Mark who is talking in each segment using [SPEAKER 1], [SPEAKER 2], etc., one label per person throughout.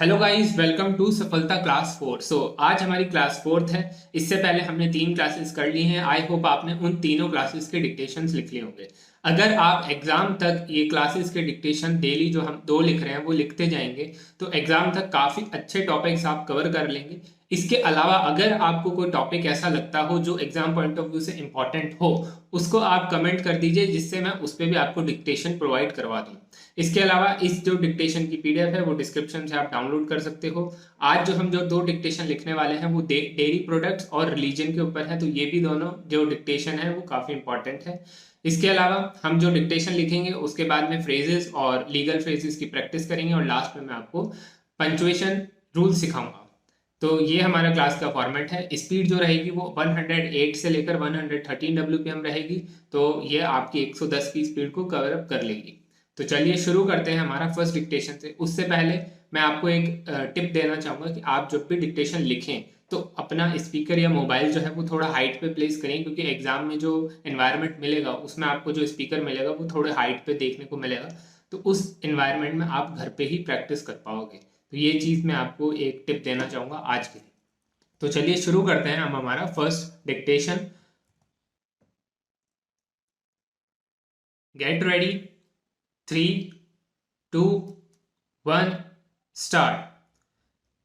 [SPEAKER 1] Hello guys, welcome to सफलता class 4। आज हमारी क्लास 4th है। इससे पहले हमने 3 क्लासेस कर ली हैं। आई होप आपने उन तीनों क्लासेस के डिक्टेशंस लिख लिए होंगे। अगर आप एग्जाम तक ये क्लासेस के डिक्टेशन डेली जो हम 2 लिख रहे हैं वो लिखते जाएंगे तो एग्जाम तक काफ़ी अच्छे टॉपिक्स आप कवर कर लेंगे। इसके अलावा अगर आपको कोई टॉपिक ऐसा लगता हो जो एग्जाम पॉइंट ऑफ व्यू से इंपॉर्टेंट हो, उसको आप कमेंट कर दीजिए, जिससे मैं उस पर भी आपको डिक्टेशन प्रोवाइड करवा दूँ। इसके अलावा इस जो डिक्टेशन की पीडीएफ है वो डिस्क्रिप्शन से आप डाउनलोड कर सकते हो। आज जो हम जो 2 डिक्टेशन लिखने वाले हैं वो डेयरी प्रोडक्ट्स और रिलीजन के ऊपर है, तो ये भी दोनों जो डिक्टेशन है वो काफ़ी इंपॉर्टेंट है। इसके अलावा हम जो डिक्टेशन लिखेंगे उसके बाद में फ्रेजेस और लीगल फ्रेजेस की प्रैक्टिस करेंगे और लास्ट में मैं आपको पंचुएशन रूल सिखाऊंगा। तो ये हमारा क्लास का फॉर्मेट है। स्पीड जो रहेगी वो 108 से लेकर 113 WPM रहेगी, तो ये आपकी 110 की स्पीड को कवर अप कर लेगी। तो चलिए शुरू करते हैं हमारा फर्स्ट डिक्टेशन से। उससे पहले मैं आपको एक टिप देना चाहूँगा कि आप जब भी डिक्टेशन लिखें तो अपना स्पीकर या मोबाइल जो है वो थोड़ा हाइट पे प्लेस करें, क्योंकि एग्जाम में जो एनवायरनमेंट मिलेगा उसमें आपको जो स्पीकर मिलेगा वो थोड़े हाइट पे देखने को मिलेगा। तो उस एनवायरनमेंट में आप घर पे ही प्रैक्टिस कर पाओगे। तो ये चीज़ मैं आपको एक टिप देना चाहूँगा आज के लिए। तो चलिए शुरू करते हैं हम हमारा first dictation. Gate ready, 3, 2, 1, start.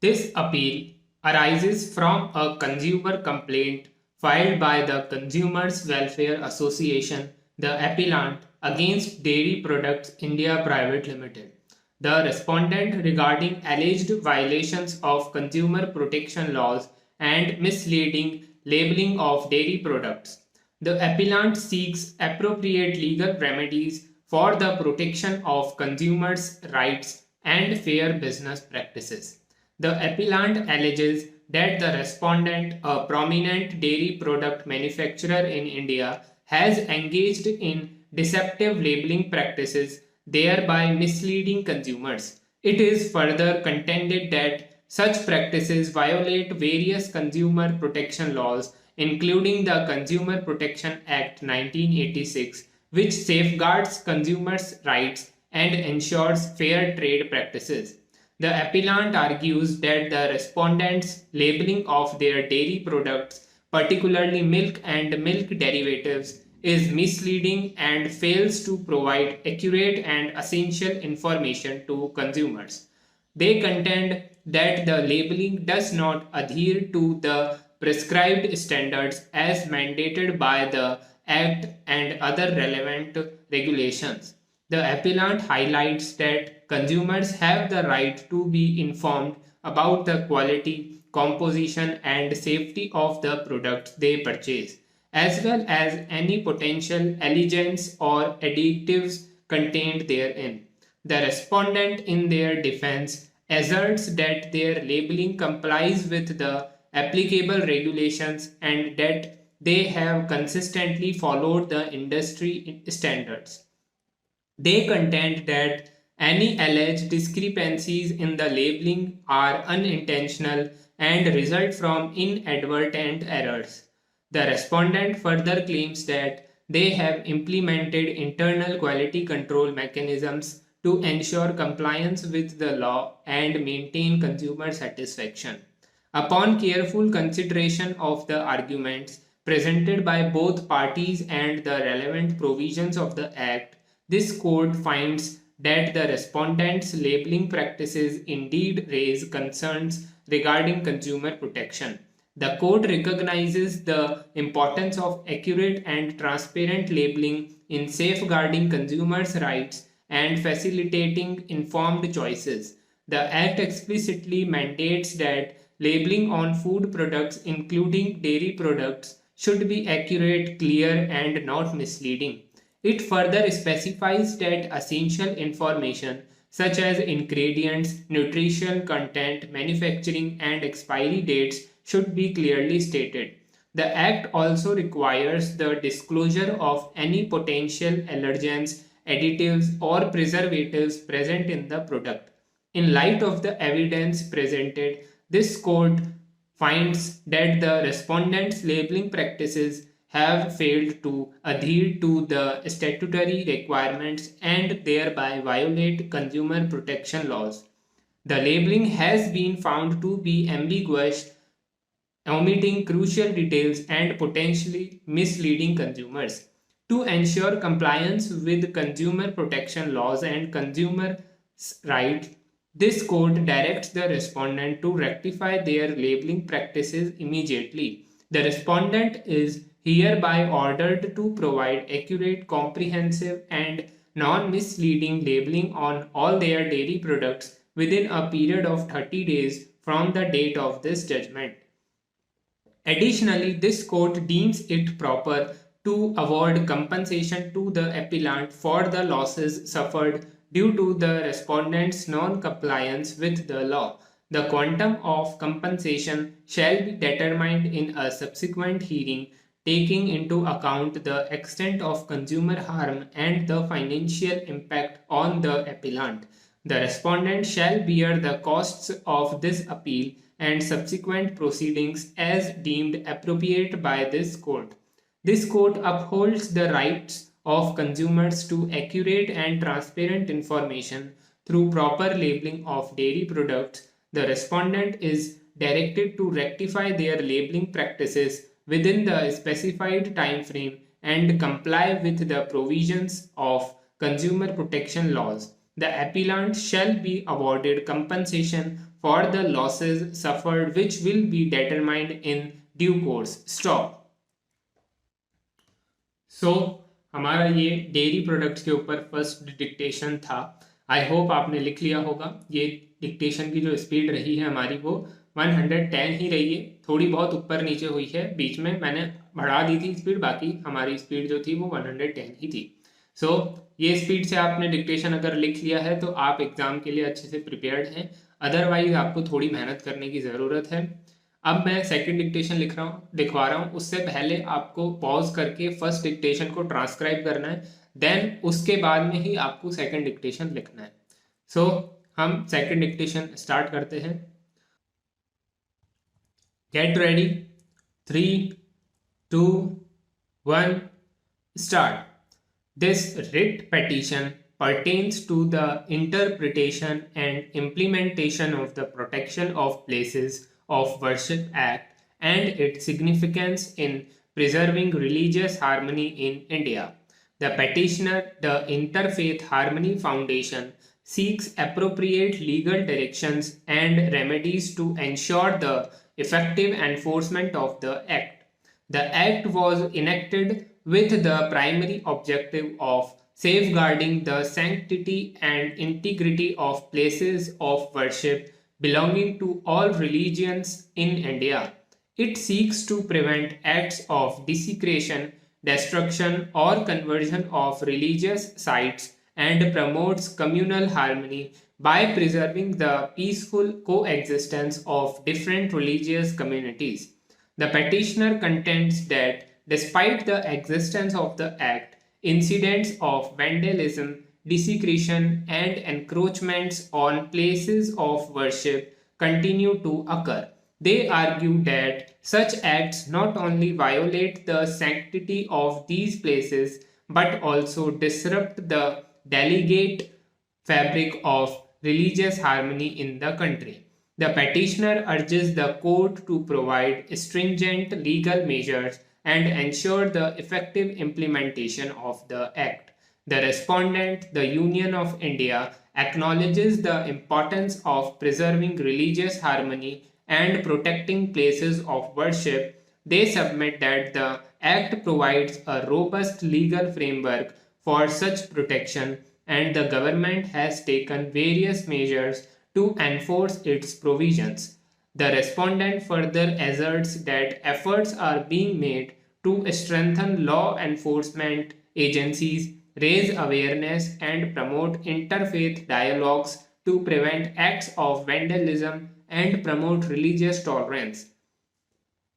[SPEAKER 1] This appeal arises from a consumer complaint filed by the Consumers Welfare Association, the appellant, against Dairy Products India Private Limited. The respondent regarding alleged violations of consumer protection laws and misleading labeling of dairy products. The appellant seeks appropriate legal remedies for the protection of consumers' rights and fair business practices. The appellant alleges that the respondent, a prominent dairy product manufacturer in India, has engaged in deceptive labeling practices, thereby misleading consumers. It is further contended that such practices violate various consumer protection laws, including the Consumer Protection Act 1986, which safeguards consumers' rights and ensures fair trade practices. The appellant argues that the respondents' labeling of their dairy products, particularly milk and milk derivatives, is misleading and fails to provide accurate and essential information to consumers. They contend that the labeling does not adhere to the prescribed standards as mandated by the Act and other relevant regulations. The appellant highlights that consumers have the right to be informed about the quality, composition, and safety of the products they purchase, as well as any potential allergens or additives contained therein. The respondent, in their defense, asserts that their labeling complies with the applicable regulations and that they have consistently followed the industry standards. They contend that any alleged discrepancies in the labeling are unintentional and result from inadvertent errors. The respondent further claims that they have implemented internal quality control mechanisms to ensure compliance with the law and maintain consumer satisfaction. Upon careful consideration of the arguments presented by both parties and the relevant provisions of the Act, this court finds that the respondents' labeling practices indeed raise concerns regarding consumer protection. The court recognizes the importance of accurate and transparent labeling in safeguarding consumers' rights and facilitating informed choices. The Act explicitly mandates that labeling on food products, including dairy products, should be accurate, clear, and not misleading. It further specifies that essential information such as ingredients, nutritional content, manufacturing, and expiry dates should be clearly stated. The Act also requires the disclosure of any potential allergens, additives, or preservatives present in the product. In light of the evidence presented, this court finds that the respondents' labeling practices have failed to adhere to the statutory requirements and thereby violate consumer protection laws. The labeling has been found to be ambiguous, omitting crucial details and potentially misleading consumers. To ensure compliance with consumer protection laws and consumer rights, this code directs the respondent to rectify their labeling practices immediately. The respondent is hereby ordered to provide accurate, comprehensive, and non misleading labeling on all their dairy products within a period of 30 days from the date of this judgment. Additionally, this court deems it proper to award compensation to the appellant for the losses suffered due to the respondent's non-compliance with the law. The quantum of compensation shall be determined in a subsequent hearing, taking into account the extent of consumer harm and the financial impact on the appellant. The respondent shall bear the costs of this appeal and subsequent proceedings as deemed appropriate by this court. This court upholds the rights of consumers to accurate and transparent information through proper labeling of dairy products. The respondent is directed to rectify their labeling practices within the specified time frame and comply with the provisions of consumer protection laws. The appellant shall be awarded compensation for the losses suffered, which will be determined in due course. Stop. हमारा ये dairy products के ऊपर first dictation था. I hope आपने लिख लिया होगा. ये डिक्टेशन की जो स्पीड रही है हमारी वो 110 ही रही है. थोड़ी बहुत ऊपर नीचे हुई है, बीच में मैंने बढ़ा दी थी स्पीड, बाकी हमारी स्पीड जो थी वो 110 ही थी. ये स्पीड से आपने डिक्टेशन अगर लिख लिया है तो आप एग्जाम के लिए अच्छे से प्रिपेयर्ड हैं. अदरवाइज आपको थोड़ी मेहनत करने की ज़रूरत है. अब मैं सेकंड डिक्टेशन लिखवा रहा हूँ. उससे पहले आपको पॉज करके फर्स्ट डिक्टेशन को ट्रांसक्राइब करना है, देन उसके बाद में ही आपको सेकंड डिक्टेशन लिखना है. हम सेकंड डिक्टेशन स्टार्ट करते हैं. Gate ready. 3, 2, 1 start. This writ petition pertains to the interpretation and implementation of the Protection of Places of Worship Act and its significance in preserving religious harmony in India. The petitioner, the Interfaith Harmony Foundation, seeks appropriate legal directions and remedies to ensure the effective enforcement of the Act. The Act was enacted with the primary objective of safeguarding the sanctity and integrity of places of worship belonging to all religions in India. It seeks to prevent acts of desecration, destruction, or conversion of religious sites and promotes communal harmony by preserving the peaceful coexistence of different religious communities. The petitioner contends that despite the existence of the Act, incidents of vandalism, desecration, and encroachments on places of worship continue to occur. They argue that such acts not only violate the sanctity of these places but also disrupt the delicate fabric of religious harmony in the country. The petitioner urges the court to provide stringent legal measures and ensure the effective implementation of the Act. The respondent, the Union of India, acknowledges the importance of preserving religious harmony and protecting places of worship. They submit that the Act provides a robust legal framework for such protection, and the government has taken various measures to enforce its provisions. The respondent further asserts that efforts are being made to strengthen law enforcement agencies, raise awareness, and promote interfaith dialogues to prevent acts of vandalism and promote religious tolerance.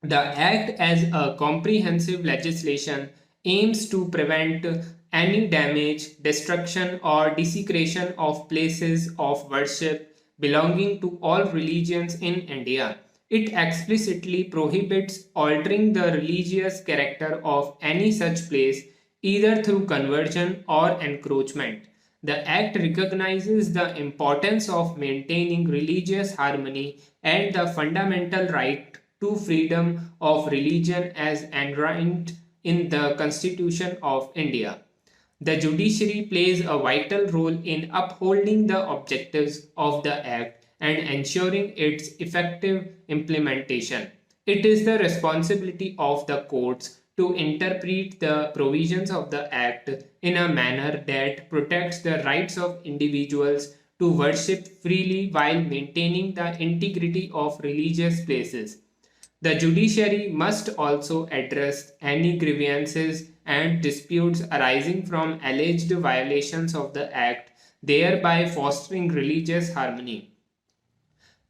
[SPEAKER 1] The Act, as a comprehensive legislation, aims to prevent any damage, destruction, or desecration of places of worship belonging to all religions in India. It explicitly prohibits altering the religious character of any such place, either through conversion or encroachment. The act recognizes the importance of maintaining religious harmony and the fundamental right to freedom of religion as enshrined in the Constitution of India. The judiciary plays a vital role in upholding the objectives of the Act and ensuring its effective implementation. It is the responsibility of the courts to interpret the provisions of the Act in a manner that protects the rights of individuals to worship freely while maintaining the integrity of religious places. The judiciary must also address any grievances and disputes arising from alleged violations of the Act, thereby fostering religious harmony.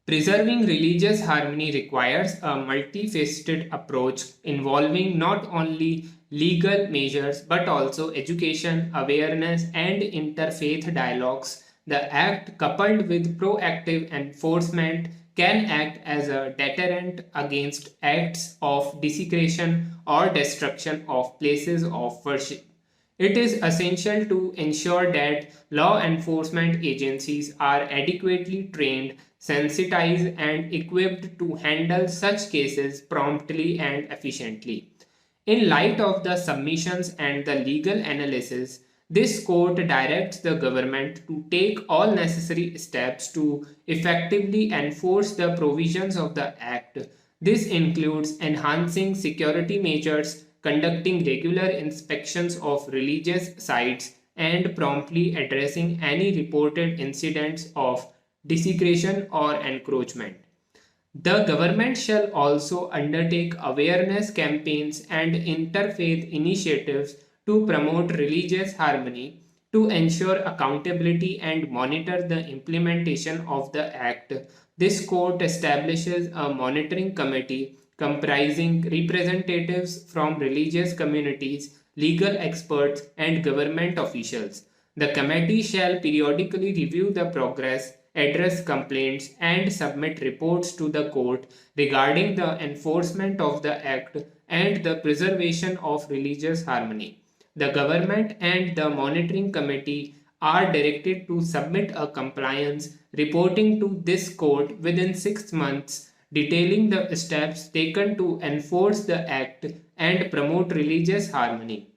[SPEAKER 1] Preserving religious harmony requires a multifaceted approach involving not only legal measures but also education, awareness, and interfaith dialogues. The Act, coupled with proactive enforcement, can act as a deterrent against acts of desecration or destruction of places of worship. It is essential to ensure that law enforcement agencies are adequately trained, sensitized, and equipped to handle such cases promptly and efficiently. In light of the submissions and the legal analysis, this court directs the government to take all necessary steps to effectively enforce the provisions of the Act. This includes enhancing security measures, conducting regular inspections of religious sites, and promptly addressing any reported incidents of desecration or encroachment. The government shall also undertake awareness campaigns and interfaith initiatives to promote religious harmony, to ensure accountability and monitor the implementation of the Act. This court establishes a monitoring committee comprising representatives from religious communities, legal experts, and government officials. The committee shall periodically review the progress, address complaints, and submit reports to the court regarding the enforcement of the Act and the preservation of religious harmony. The government and the monitoring committee are directed to submit a compliance reporting to this court within 6 months, detailing the steps taken to enforce the Act and promote religious harmony.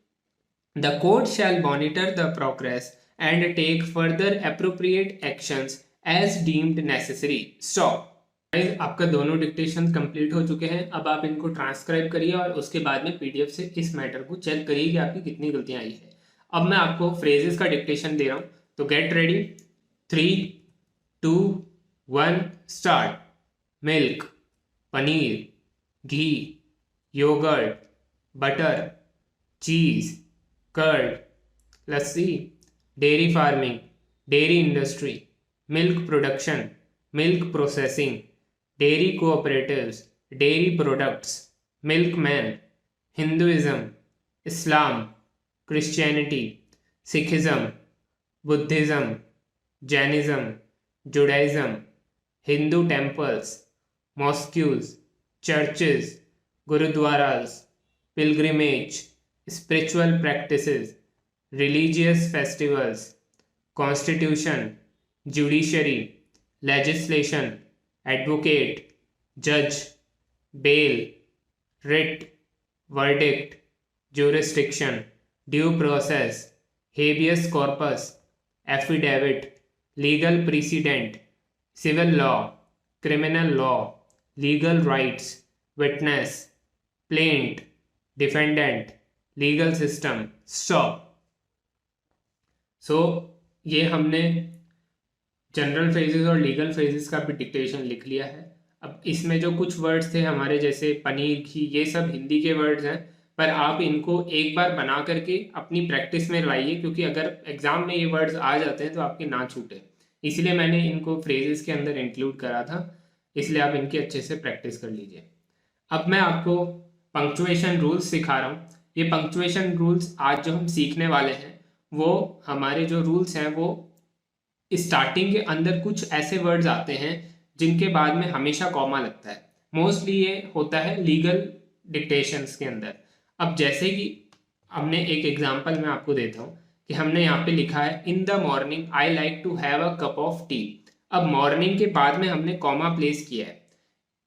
[SPEAKER 1] The court shall monitor the progress and take further appropriate actions as deemed necessary. Stop. Guys आपका दोनों dictation complete हो चुके हैं. अब आप इनको transcribe करिए और उसके बाद में पीडीएफ से इस मैटर को चेक करिए कि आपकी कितनी गलतियां आई है. अब मैं आपको फ्रेजेस का डिक्टेशन दे रहा हूं, तो get ready. 3, 2, 1 start. Milk, paneer, ghee, yogurt, butter, cheese, curd, lassi, dairy farming, dairy industry, milk production, milk processing, dairy cooperatives, dairy products, milkman, Hinduism, Islam, Christianity, Sikhism, Buddhism, Jainism, Judaism, Hindu temples, mosques, churches, gurudwaras, pilgrimage, spiritual practices, religious festivals, constitution, judiciary, legislation, advocate, judge, bail, writ, verdict, jurisdiction, due process, habeas corpus, affidavit, legal precedent, civil law, criminal law, legal rights, witness, plaint, defendant, legal system. Stop. ये हमने general phrases और legal phrases का भी dictation लिख लिया है. अब इसमें जो कुछ वर्ड्स थे हमारे, जैसे पनीर, घी, ये सब हिंदी के वर्ड्स हैं, पर आप इनको एक बार बना करके अपनी प्रैक्टिस में लाइए, क्योंकि अगर एग्जाम में ये वर्ड्स आ जाते हैं तो आपके ना छूटे. इसलिए मैंने इनको फ्रेजेस के अंदर इंक्लूड करा था, इसलिए आप इनकी अच्छे से प्रैक्टिस कर लीजिए. अब मैं आपको पंक्चुएशन रूल्स सिखा रहा हूँ. ये पंक्चुएशन रूल्स आज जो हम सीखने वाले हैं, वो हमारे जो रूल्स हैं वो स्टार्टिंग के अंदर कुछ ऐसे वर्ड्स आते हैं जिनके बाद में हमेशा कॉमा लगता है. मोस्टली ये होता है लीगल डिक्टेशंस के अंदर. अब जैसे कि हमने एक एग्जांपल मैं आपको देता हूँ कि हमने यहाँ पे लिखा है in the morning I like to have a cup of tea. अब मॉर्निंग के बाद में हमने कॉमा प्लेस किया है।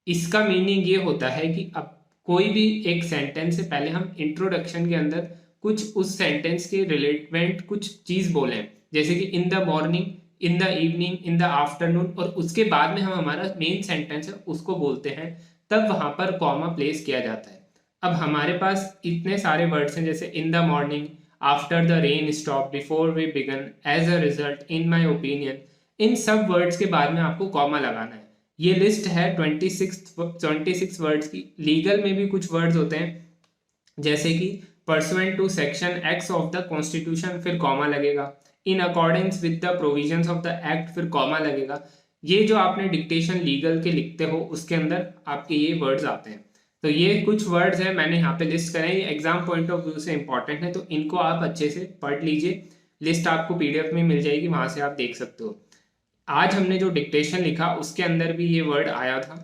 [SPEAKER 1] इसका मीनिंग ये होता है कि अब कोई भी एक सेंटेंस से पहले हम इंट्रोडक्शन के अंदर कुछ उस सेंटेंस के रिलेवेंट कुछ चीज बोलें, जैसे कि इन the morning, in the evening, in the afternoon, और उसके बाद में हम हमारा मेन सेंटेंस है उसको बोलते हैं, तब वहां पर कॉमा प्लेस किया जाता है। अब हमारे पास इतने सारे वर्ड्स हैं, जैसे in the morning, after the rain stop, before we begin, as a result, in my opinion. इन सब वर्ड्स के बाद में आपको कॉमा लगाना है। ये लिस्ट है 26 वर्ड्स की। लीगल में भी कुछ वर्ड्स होते हैं, जैसे कि pursuant to section X of the constitution, फिर कॉमा लगेगा। In accordance with the provisions of the act, फिर कॉमा लगेगा। ये जो आपने डिक्टेशन लीगल के लिखते हो उसके अंदर आपके ये वर्ड्स आते हैं। तो ये कुछ वर्ड्स हैं, मैंने यहाँ पे लिस्ट करे हैं, ये एग्जाम पॉइंट ऑफ व्यू से इंपॉर्टेंट है, तो इनको आप अच्छे से पढ़ लीजिए। लिस्ट आपको पीडीएफ में मिल जाएगी, वहां से आप देख सकते हो। आज हमने जो डिक्टेशन लिखा उसके अंदर भी ये वर्ड आया था,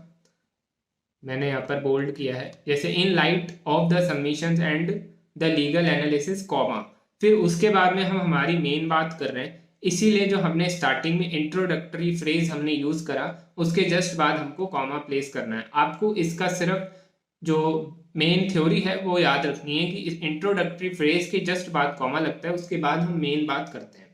[SPEAKER 1] मैंने यहाँ पर बोल्ड किया है, जैसे in light of the submissions and the legal analysis, comma. फिर उसके बाद में हम हमारी मेन बात कर रहे हैं, इसीलिए जो हमने स्टार्टिंग में इंट्रोडक्टरी फ्रेज हमने यूज करा, उसके जस्ट बाद हमको कॉमा प्लेस करना है। आपको इसका सिर्फ जो मेन थ्योरी है वो याद रखनी है कि इस इंट्रोडक्टरी फ्रेज के जस्ट बाद कॉमा लगता है, उसके बाद हम मेन बात करते हैं।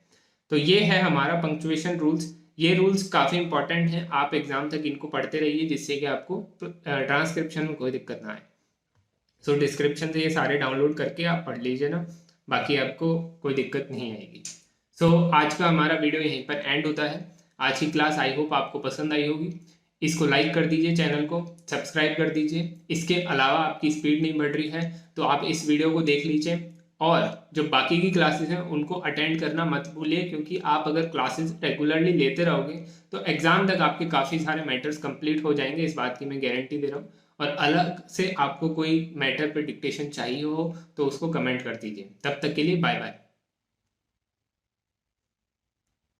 [SPEAKER 1] तो ये है हमारा पंक्चुएशन रूल्स। ये रूल्स काफ़ी इंपॉर्टेंट हैं, आप एग्जाम तक इनको पढ़ते रहिए, जिससे कि आपको ट्रांसक्रिप्शन में कोई दिक्कत ना आए। सो डिस्क्रिप्शन से ये सारे डाउनलोड करके आप पढ़ लीजिए ना, बाकी आपको कोई दिक्कत नहीं आएगी। सो आज का हमारा वीडियो यहीं पर एंड होता है। आज की क्लास आई होप आपको पसंद आई होगी। इसको लाइक कर दीजिए, चैनल को सब्सक्राइब कर दीजिए। इसके अलावा आपकी स्पीड नहीं बढ़ रही है तो आप इस वीडियो को देख लीजिए, और जो बाकी की क्लासेस हैं उनको अटेंड करना मत भूलिए, क्योंकि आप अगर क्लासेस रेगुलरली लेते रहोगे तो एग्जाम तक आपके काफ़ी सारे मैटर्स कंप्लीट हो जाएंगे, इस बात की मैं गारंटी दे रहा हूँ। और अलग से आपको कोई मैटर पर डिक्टेशन चाहिए हो तो उसको कमेंट कर दीजिए। तब तक के लिए बाय बाय।